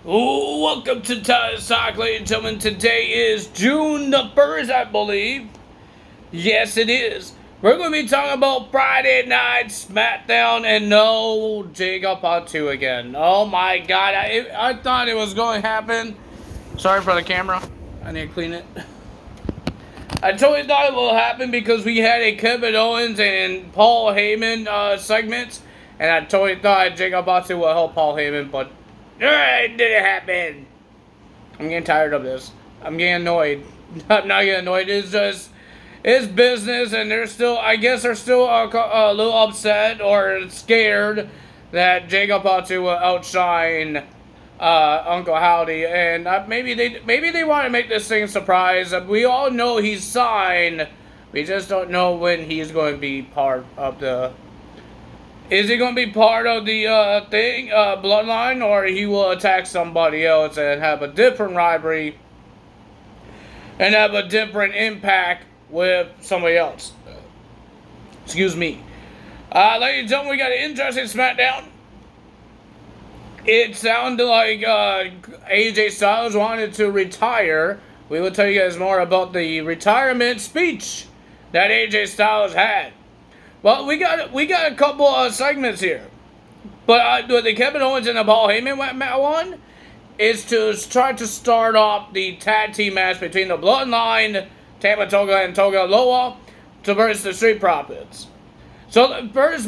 Welcome to Tyler's Talk, ladies and gentlemen. Today is June the 1st, I believe. Yes, it is. We're going to be talking about Friday Night SmackDown and no Jacob Part 2 again. Oh my god, I thought it was going to happen. Sorry for the camera. I need to clean it. I totally thought it will happen because we had a Kevin Owens and Paul Heyman segments. And I totally thought Jacob Part 2 will help Paul Heyman, but it didn't happen. I'm getting tired of this. I'm getting annoyed. I'm not getting annoyed. It's business, and I guess they're still a little upset or scared that Jacob Fatu will outshine Uncle Howdy, and maybe they want to make this thing a surprise. We all know he's signed. We just don't know when he's going to be part of the. Is he going to be part of the bloodline, or he will attack somebody else and have a different rivalry and have a different impact with somebody else? Excuse me. Ladies and gentlemen, we got an interesting SmackDown. It sounded like AJ Styles wanted to retire. We will tell you guys more about the retirement speech that AJ Styles had. Well, we got a couple of segments here, but the Kevin Owens and the Paul Heyman one is to try to start off the tag team match between the Bloodline, Tama Tonga and Toga Loa, to versus the Street Profits. So the first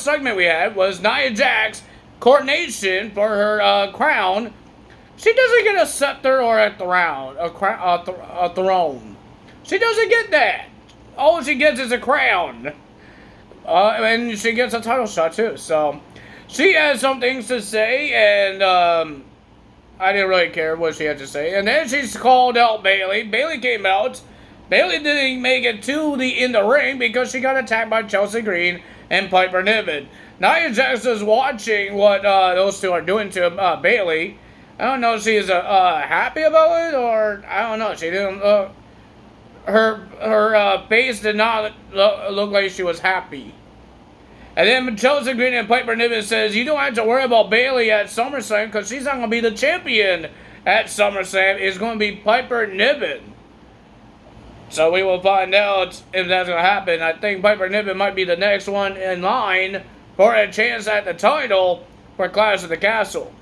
segment we had was Nia Jax coronation for her crown. She doesn't get a scepter or a throne. She doesn't get that. All she gets is a crown. And she gets a title shot too. So she has some things to say, and I didn't really care what she had to say. And then she's called out Bayley. Bayley came out. Bayley didn't make it in the ring because she got attacked by Chelsea Green and Piper Niven. Nia Jax is watching what those two are doing to Bayley. I don't know if she's happy about it, or I don't know. She didn't look. Her face did not look like she was happy. And then Chelsea Green and Piper Niven says, you don't have to worry about Bayley at SummerSlam because she's not going to be the champion at SummerSlam. It's going to be Piper Niven. So we will find out if that's going to happen. I think Piper Niven might be the next one in line for a chance at the title for Clash of the Castle.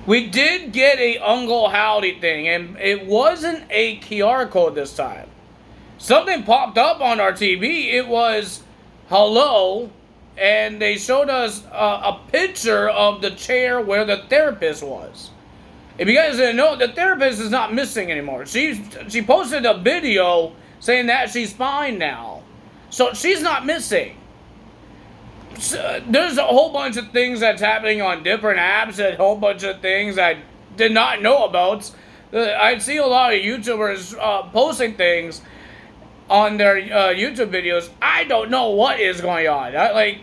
We did get a Uncle Howdy thing, and it wasn't a QR code this time. Something popped up on our TV. It was hello, and they showed us a picture of the chair where the therapist was. If you guys didn't know, the therapist is not missing anymore. She posted a video saying that she's fine now. So she's not missing. There's a whole bunch of things that's happening on different apps, and a whole bunch of things I did not know about. I see a lot of YouTubers posting things on their YouTube videos. I don't know what is going on.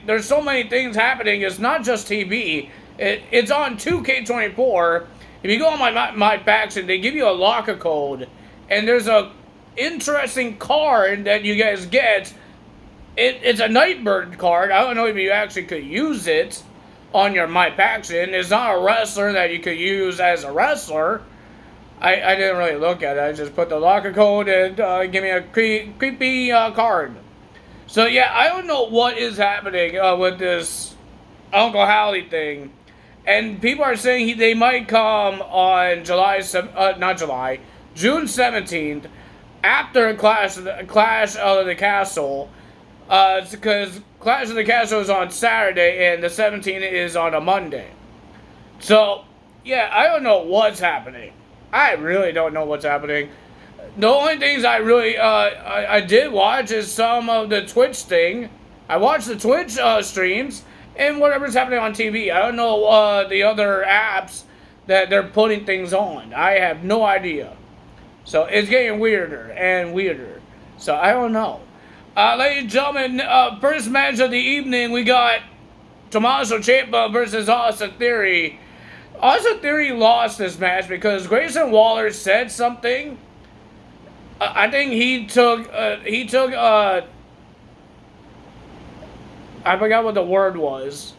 There's so many things happening. It's not just TV. It's on 2K24. If you go on my faction, they give you a locker code, and there's a interesting card that you guys get. It's a Nightbird card. I don't know if you actually could use it on your My Faction. It's not a wrestler that you could use as a wrestler. I didn't really look at it. I just put the locker code and give me a creepy card. So yeah, I don't know what is happening with this Uncle Howdy thing. And people are saying they might come on June 17th after Clash of the Castle. Because Clash of the Castle is on Saturday and the 17th is on a Monday. So, yeah, I don't know what's happening. I really don't know what's happening. The only things I really, I did watch is some of the Twitch thing. I watched the Twitch streams and whatever's happening on TV. I don't know the other apps that they're putting things on. I have no idea. So, it's getting weirder and weirder. So, I don't know. Ladies and gentlemen, first match of the evening, we got Tommaso Ciampa versus Austin Theory. Austin Theory lost this match because Grayson Waller said something. I think he took, I forgot what the word was.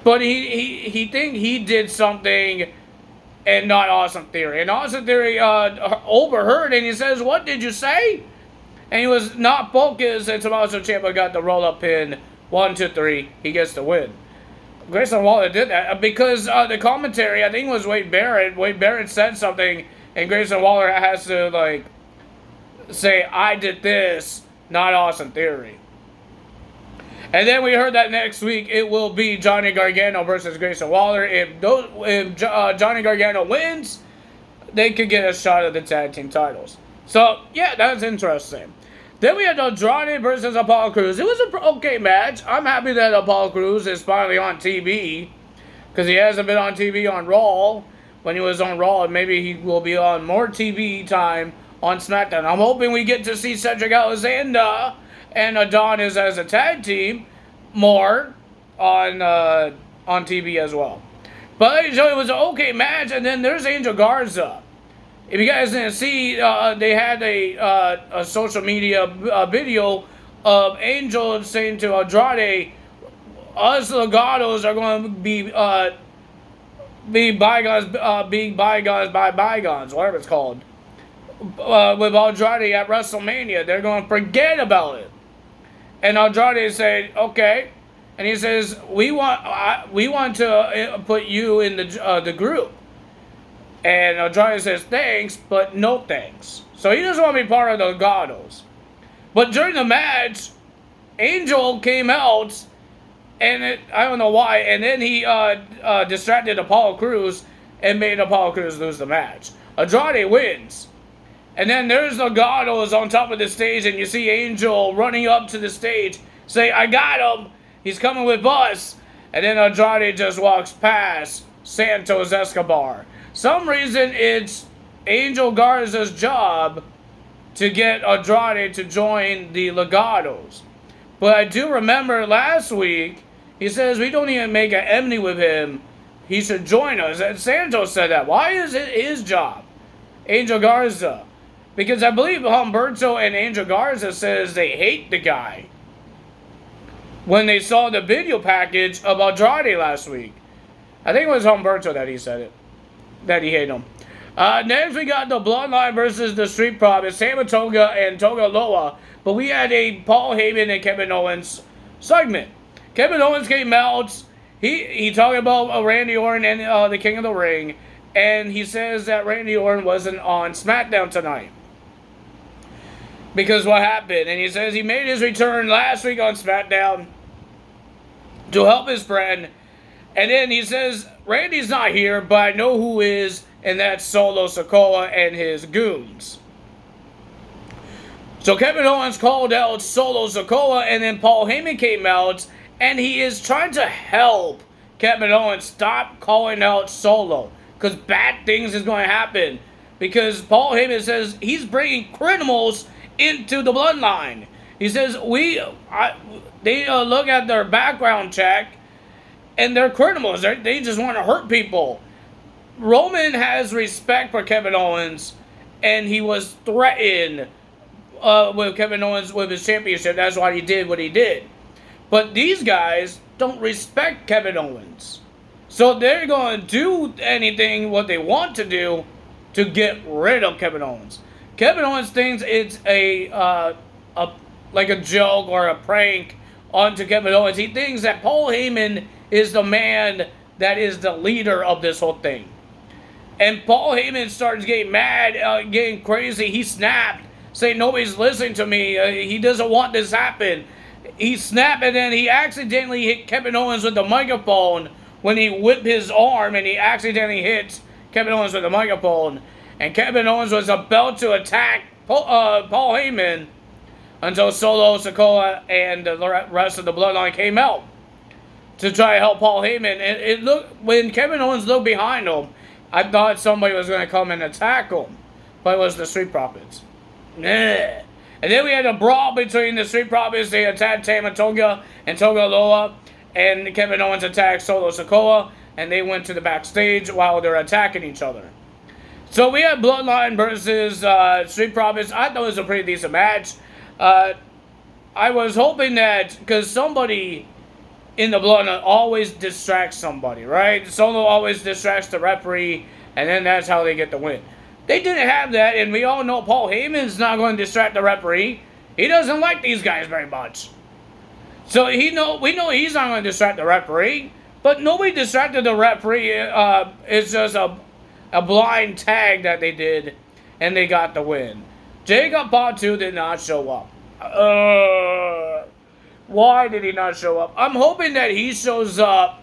But he think he did something and not Austin Theory. And Austin Theory overheard and he says, "What did you say?" And he was not focused, and Tommaso Ciampa got the roll up pin. 1, 2, 3. He gets the win. Grayson Waller did that because the commentary, I think it was Wade Barrett. Wade Barrett said something, and Grayson Waller has to like say, "I did this, not Austin Theory." And then we heard that next week it will be Johnny Gargano versus Grayson Waller. If Johnny Gargano wins, they could get a shot at the tag team titles. So yeah, that's interesting. Then we had Andrade versus Apollo Crews. It was an okay match. I'm happy that Apollo Crews is finally on TV because he hasn't been on TV on Raw. When he was on Raw, maybe he will be on more TV time on SmackDown. I'm hoping we get to see Cedric Alexander and Adonis as a tag team more on TV as well. But so it was an okay match, and then there's Angel Garza. If you guys didn't see, they had a social media video of Angel saying to Andrade, "Us Legados are going to be bygones, being bygones by bygones, whatever it's called." With Andrade at WrestleMania, they're going to forget about it. And Andrade said, "Okay," and he says, "We want to put you in the group." And Andrade says, "Thanks, but no thanks." So he doesn't want to be part of the Legados. But during the match, Angel came out, and I don't know why, and then he distracted Apollo Crews and made Apollo Crews lose the match. Andrade wins. And then there's the Legados on top of the stage, and you see Angel running up to the stage, say, "I got him. He's coming with us." And then Andrade just walks past Santos Escobar. Some reason it's Angel Garza's job to get Andrade to join the Legados. But I do remember last week, he says we don't even make an enemy with him. He should join us. And Santos said that. Why is it his job? Angel Garza. Because I believe Humberto and Angel Garza says they hate the guy when they saw the video package of Andrade last week. I think it was Humberto that he said it. That he hated him. Next, we got the Bloodline versus the Street Profits, Sama Tonga and Toga Loa. But we had a Paul Heyman and Kevin Owens segment. Kevin Owens came out. He talked about Randy Orton and the King of the Ring. And he says that Randy Orton wasn't on SmackDown tonight. Because what happened? And he says he made his return last week on SmackDown to help his friend. And then he says, "Randy's not here, but I know who is, and that's Solo Sikoa and his goons." So Kevin Owens called out Solo Sikoa, and then Paul Heyman came out, and he is trying to help Kevin Owens stop calling out Solo, because bad things is going to happen. Because Paul Heyman says he's bringing criminals into the Bloodline. He says they look at their background check, and they're criminals. They just want to hurt people. Roman has respect for Kevin Owens, and he was threatened with Kevin Owens with his championship. That's why he did what he did. But these guys don't respect Kevin Owens. So they're going to do anything what they want to do to get rid of Kevin Owens. Kevin Owens thinks it's like a joke or a prank onto Kevin Owens. He thinks that Paul Heyman is the man that is the leader of this whole thing. And Paul Heyman starts getting mad, getting crazy. He snapped, saying nobody's listening to me. He doesn't want this to happen. He snapped, and then he accidentally hit Kevin Owens with the microphone when he whipped his arm, and he accidentally hit Kevin Owens with the microphone. And Kevin Owens was about to attack Paul Heyman until Solo Sikoa and the rest of the Bloodline came out to try to help Paul Heyman. And it looked, when Kevin Owens looked behind him, I thought somebody was going to come and attack him, but it was the Street Profits. Yeah. And then we had a brawl between the Street Profits. They attacked Tama Tonga and Toga Loa, and Kevin Owens attacked Solo Sikoa, and they went to the backstage while they're attacking each other. So we had Bloodline versus Street Profits. I thought it was a pretty decent match. I was hoping that, because somebody in the bloodline always distracts somebody, right? Solo always distracts the referee, and then that's how they get the win. They didn't have that, and we all know Paul Heyman's not going to distract the referee. He doesn't like these guys very much. So we know he's not going to distract the referee, but nobody distracted the referee. It's just a blind tag that they did, and they got the win. Jacob Fatu did not show up. Why did he not show up? I'm hoping that he shows up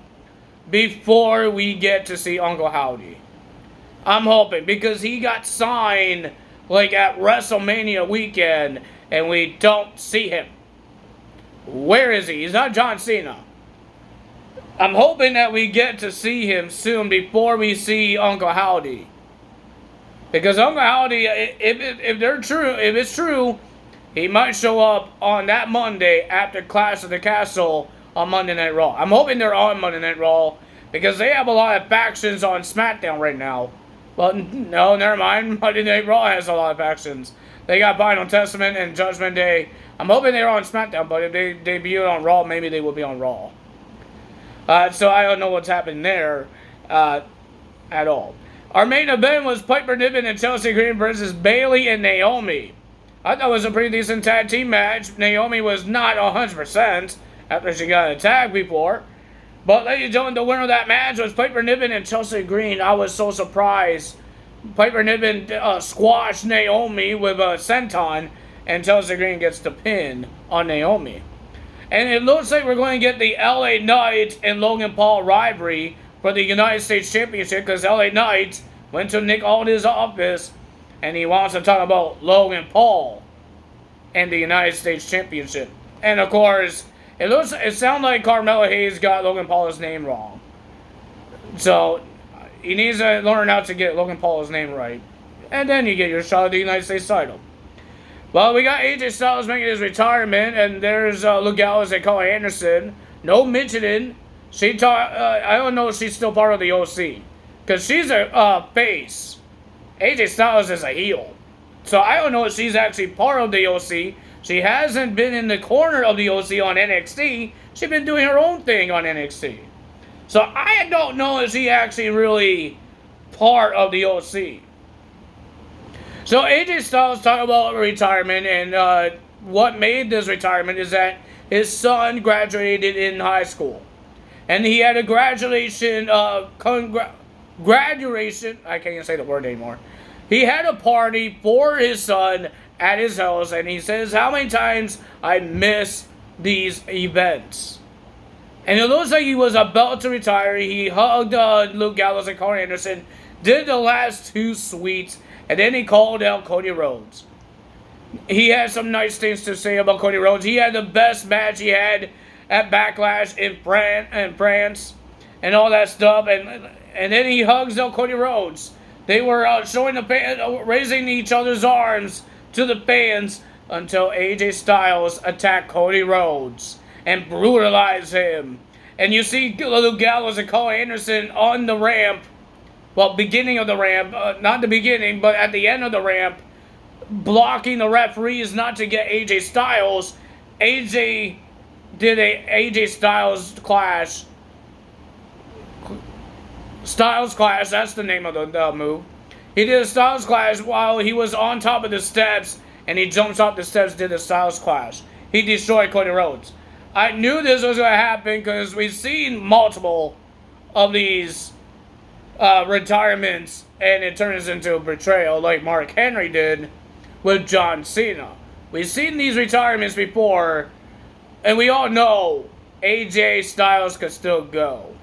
before we get to see Uncle Howdy. I'm hoping, because he got signed like at WrestleMania weekend, and we don't see him. Where is he? He's not John Cena. I'm hoping that we get to see him soon before we see Uncle Howdy. Because Uncle Howdy, if it's true, he might show up on that Monday after Clash of the Castle on Monday Night Raw. I'm hoping they're on Monday Night Raw, because they have a lot of factions on SmackDown right now. Well, no, never mind. Monday Night Raw has a lot of factions. They got Final Testament and Judgment Day. I'm hoping they're on SmackDown, but if they debut on Raw, maybe they will be on Raw. So I don't know what's happening there at all. Our main event was Piper Niven and Chelsea Green versus Bayley and Naomi. I thought it was a pretty decent tag team match. Naomi was not 100% after she got attacked before. But ladies and gentlemen, the winner of that match was Piper Niven and Chelsea Green. I was so surprised. Piper Niven squashed Naomi with a senton, and Chelsea Green gets the pin on Naomi. And it looks like we're going to get the LA Knight and Logan Paul rivalry for the United States Championship, because LA Knight went to Nick Aldis' office and he wants to talk about Logan Paul and the United States Championship. And of course, it sounds like Carmelo Hayes got Logan Paul's name wrong. So he needs to learn how to get Logan Paul's name right. And then you get your shot at the United States title. Well, we got AJ Styles making his retirement, and there's Luke Gallows and Carl Anderson. No mentioning. I don't know if she's still part of the OC, because she's a face. AJ Styles is a heel. So I don't know if she's actually part of the OC. She hasn't been in the corner of the OC on NXT. She's been doing her own thing on NXT. So I don't know if she actually really part of the OC. So AJ Styles talked about retirement, and what made this retirement is that his son graduated in high school. And he had a graduation, I can't even say the word anymore. He had a party for his son at his house, and he says, how many times I miss these events. And it looks like he was about to retire. He hugged Luke Gallows and Carl Anderson, did the last two sweets, and then he called out Cody Rhodes. He had some nice things to say about Cody Rhodes. He had the best match he had at Backlash in France and all that stuff. And then he hugs out Cody Rhodes. They were showing the fans, raising each other's arms to the fans until AJ Styles attacked Cody Rhodes and brutalized him. And you see Luke Gallows and Carl Anderson on the ramp. Well, beginning of the ramp, not the beginning, but at the end of the ramp, blocking the referees not to get AJ Styles. AJ did a AJ Styles Clash. Styles Clash, that's the name of the move. He did a Styles Clash while he was on top of the steps, and he jumps off the steps, did a Styles Clash. He destroyed Cody Rhodes. I knew this was going to happen because we've seen multiple of these retirements, and it turns into a betrayal like Mark Henry did with John Cena. We've seen these retirements before, and we all know AJ Styles could still go.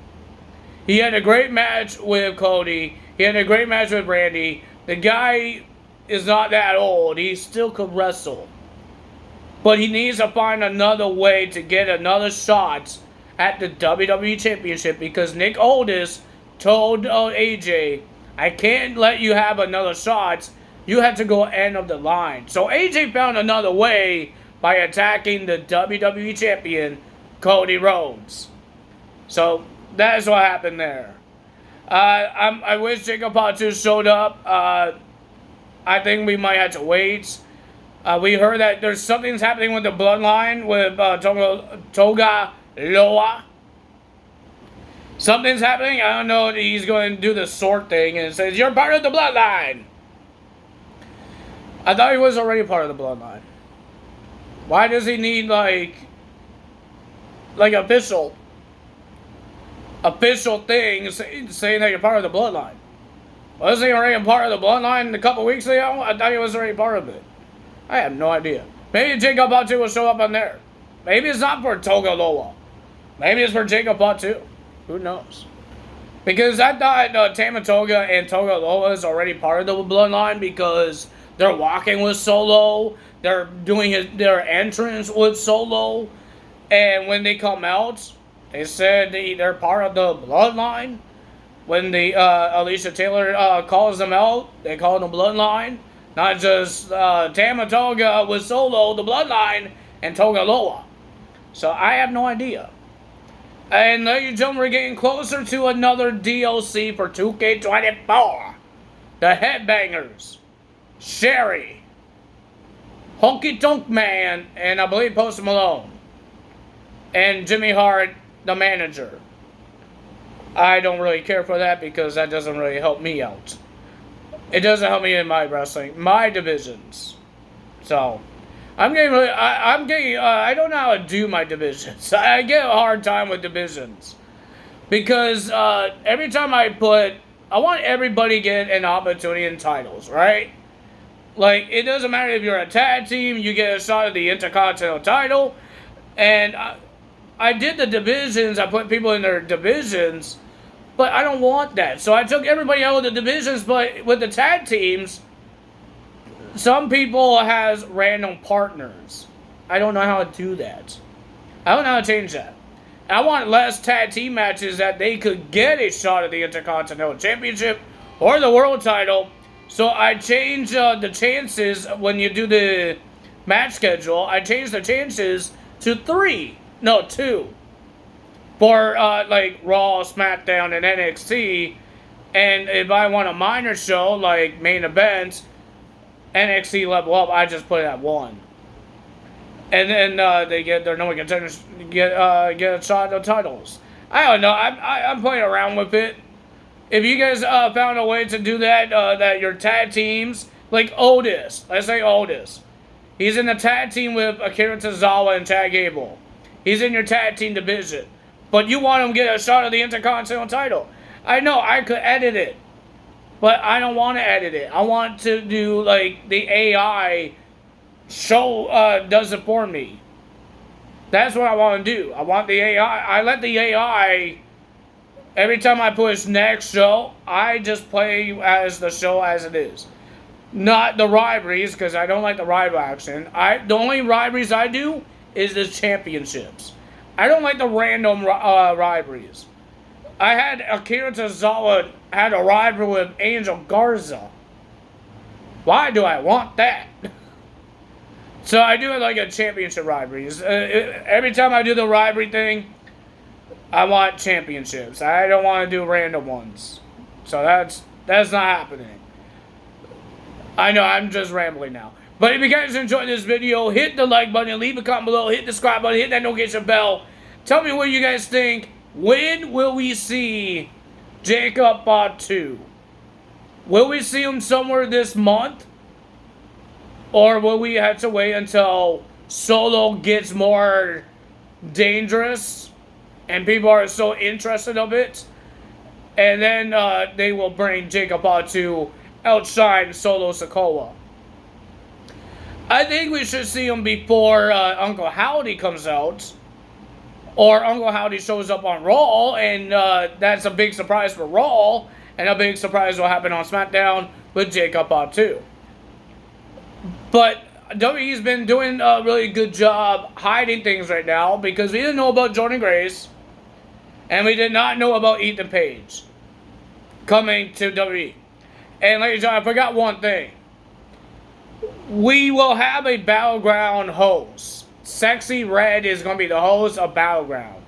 He had a great match with Cody. He had a great match with Randy. The guy is not that old. He still could wrestle. But he needs to find another way to get another shot at the WWE Championship, because Nick Aldis told AJ, I can't let you have another shot. You have to go end of the line. So AJ found another way by attacking the WWE Champion, Cody Rhodes. So that's what happened there. I wish Jacob Fatu showed up. I think we might have to wait. We heard that there's something's happening with the bloodline with Toga Loa. Something's happening. I don't know. He's going to do the sword thing and says, "You're part of the bloodline." I thought he was already part of the bloodline. Why does he need like official things saying that you're part of the bloodline? Wasn't he already a part of the bloodline a couple weeks ago? I thought he was already part of it. I have no idea. Maybe Jacob Batu will show up on there. Maybe it's not for Toga Loa. Maybe it's for Jacob Batu. Who knows? Because I thought Tama Toga and Toga Loa is already part of the bloodline because they're walking with Solo. They're doing their entrance with Solo. And when they come out, they said they're part of the bloodline. When the Alicia Taylor calls them out, they call them bloodline. Not just Tama Toga with Solo, the bloodline, and Toga Loa. So I have no idea. And ladies and gentlemen, we're getting closer to another DLC for 2K24. The Headbangers, Sherry, Honky Tonk Man, and I believe Post Malone. And Jimmy Hart, the manager. I don't really care for that because that doesn't really help me out. It doesn't help me in my wrestling, my divisions. So, I don't know how to do my divisions. I get a hard time with divisions. Because every time I want everybody to get an opportunity in titles, right? Like, it doesn't matter if you're a tag team, you get a shot at the Intercontinental title. And I did the divisions, I put people in their divisions, but I don't want that. So I took everybody out of the divisions, but with the tag teams, some people has random partners. I don't know how to do that. I don't know how to change that. I want less tag team matches that they could get a shot at the Intercontinental Championship or the World title. So I change the chances when you do the match schedule. I change the chances to 2. For like Raw, SmackDown, and NXT. And if I want a minor show like main event, NXT level up, I just put it at 1. And then they get their number contenders get a shot at the titles. I don't know. I'm playing around with it. If you guys found a way to do that, that your tag teams, like Otis, let's say Otis, he's in the tag team with Akira Tozawa and Chad Gable. He's in your tag team division. But you want him to get a shot at the Intercontinental title. I know, I could edit it. But I don't want to edit it. I want to do, like, the AI show does it for me. That's what I want to do. I want the AI. I let the AI, every time I push next show, I just play as the show as it is. Not the rivalries, because I don't like the rival action. The only rivalries I do is the championships. I don't like the random rivalries. I had Akira Tozawa had a rivalry with Angel Garza. Why do I want that? So I do it like a championship rivalries. Every time I do the rivalry thing, I want championships. I don't want to do random ones. So that's not happening. I know, I'm just rambling now. But if you guys enjoyed this video, hit the like button, leave a comment below, hit the subscribe button, hit that notification bell. Tell me what you guys think. When will we see Jacob Batu? Will we see him somewhere this month? Or will we have to wait until Solo gets more dangerous and people are so interested of it? And then they will bring Jacob Batu outshine Solo Sikoa. I think we should see him before Uncle Howdy comes out. Or Uncle Howdy shows up on Raw, and that's a big surprise for Raw. And a big surprise will happen on SmackDown with Jacob Batu. But WWE's been doing a really good job hiding things right now because we didn't know about Jordan Grace. And we did not know about Ethan Page coming to WWE. And ladies and gentlemen, I forgot one thing. We will have a Battleground host. Sexy Red is going to be the host of Battleground.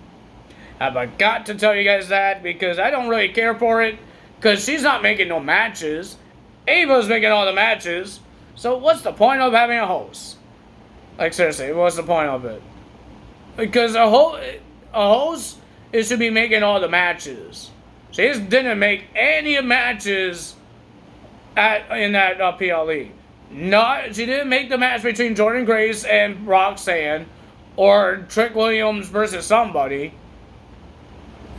I forgot to tell you guys that because I don't really care for it. Because she's not making no matches. Ava's making all the matches. So what's the point of having a host? Like seriously, what's the point of it? Because a host it should be making all the matches. She just didn't make any matches in that PLE. She didn't make the match between Jordynne Grace and Roxanne, or Trick Williams versus somebody.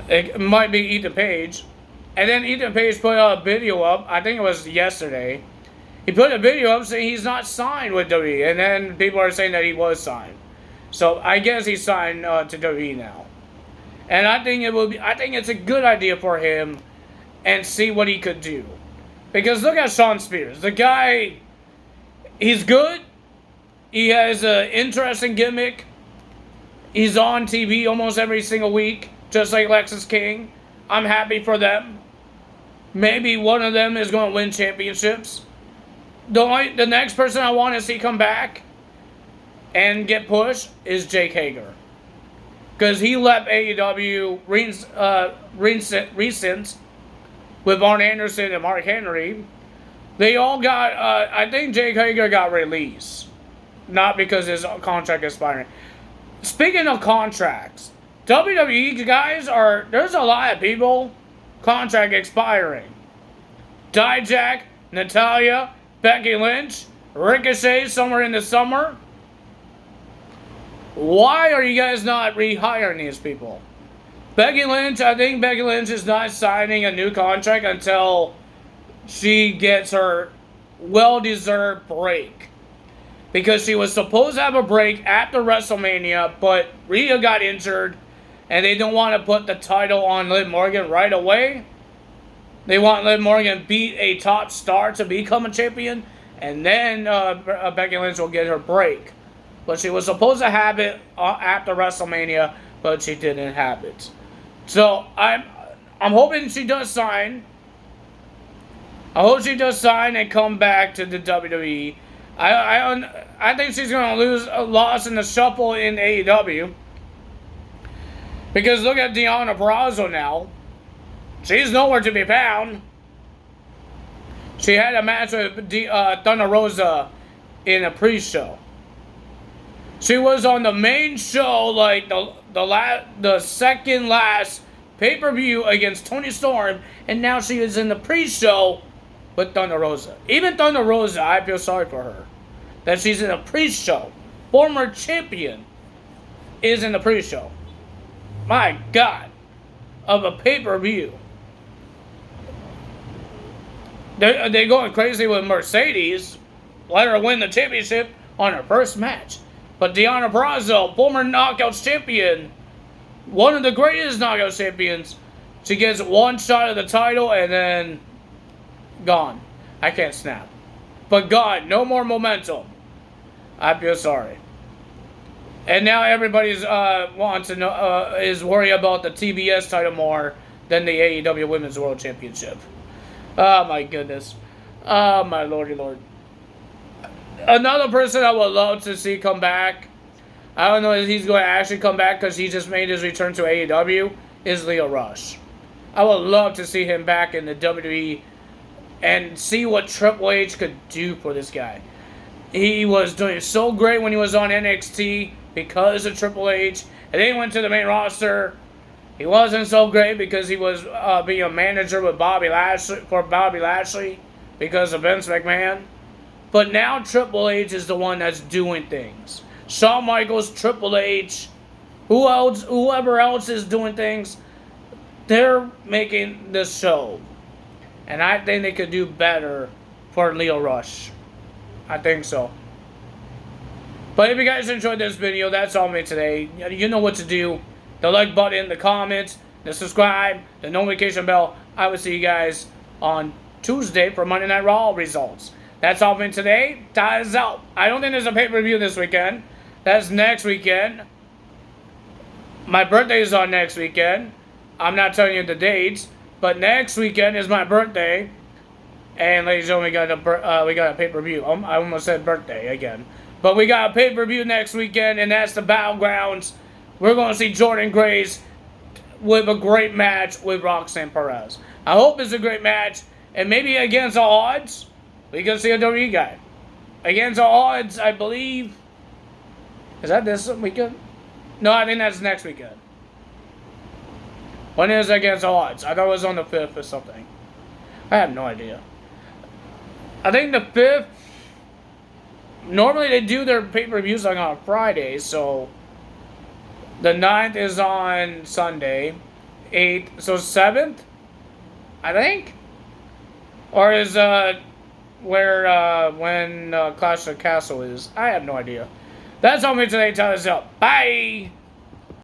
It might be Ethan Page. And then Ethan Page put a video up, I think it was yesterday. He put a video up saying he's not signed with WWE, and then people are saying that he was signed. So I guess he's signed to WWE now. And I think it's a good idea for him, and see what he could do. Because look at Shawn Spears. The guy, he's good. He has an interesting gimmick. He's on TV almost every single week, just like Lexis King. I'm happy for them. Maybe one of them is going to win championships. The next person I want to see come back and get pushed is Jake Hager. Because he left AEW recent with Arn Anderson and Mark Henry. They all got, I think Jake Hager got released. Not because his contract is expiring. Speaking of contracts, WWE guys there's a lot of people contract expiring. Dijak, Natalya, Becky Lynch, Ricochet somewhere in the summer. Why are you guys not rehiring these people? Becky Lynch, I think Becky Lynch is not signing a new contract until she gets her well-deserved break. Because she was supposed to have a break after WrestleMania, but Rhea got injured, and they don't want to put the title on Liv Morgan right away. They want Liv Morgan beat a top star to become a champion, and then Becky Lynch will get her break. But she was supposed to have it after WrestleMania, but she didn't have it. So I'm hoping she does sign. I hope she does sign and come back to the WWE. I think she's going to lose a loss in the shuffle in AEW. Because look at Deonna Purrazzo now. She's nowhere to be found. She had a match with Thunder Rosa in a pre-show. She was on the main show, like the second last pay-per-view against Toni Storm, and now she is in the pre-show with Thunder Rosa. Even Thunder Rosa, I feel sorry for her. That she's in a pre-show. Former champion is in the pre-show. My God. Of a pay-per-view. They're going crazy with Mercedes. Let her win the championship on her first match. But Deonna Purrazzo, former Knockouts champion, one of the greatest Knockouts champions, she gets one shot of the title and then gone. I can't snap. But gone. No more momentum. I feel sorry. And now everybody's wants to know is worried about the TBS title more than the AEW Women's World Championship. Oh my goodness. Oh my lordy lord. Another person I would love to see come back, I don't know if he's going to actually come back because he just made his return to AEW, is Lio Rush. I would love to see him back in the WWE and see what Triple H could do for this guy. He was doing so great when he was on NXT because of Triple H, and then he went to the main roster. He wasn't so great because he was being a manager with Bobby Lashley because of Vince McMahon. But now Triple H is the one that's doing things. Shawn Michaels, Triple H, whoever else is doing things, they're making this show. And I think they could do better for Lio Rush. I think so. But if you guys enjoyed this video, that's all me today. You know what to do. The like button, the comments, the subscribe, the notification bell. I will see you guys on Tuesday for Monday Night Raw results. That's all for me today. Time is out. I don't think there's a pay-per-view this weekend. That's next weekend. My birthday is on next weekend. I'm not telling you the dates, but next weekend is my birthday. And ladies and gentlemen, we got a pay-per-view. I almost said birthday again. But we got a pay-per-view next weekend, and that's the Battlegrounds. We're going to see Jordynne Grace with a great match with Roxanne Perez. I hope it's a great match, and maybe against all odds, we can see a WWE guy. Against all odds, I believe. Is that this weekend? No, I think that's next weekend. When is against odds? I thought it was on the 5th or something. I have no idea. I think the 5th... Normally they do their pay-per-views like on Friday, so... The 9th is on Sunday. 8th... So 7th? I think? Or is, when Clash of the Castle is? I have no idea. That's all me today. Tell us up. Bye!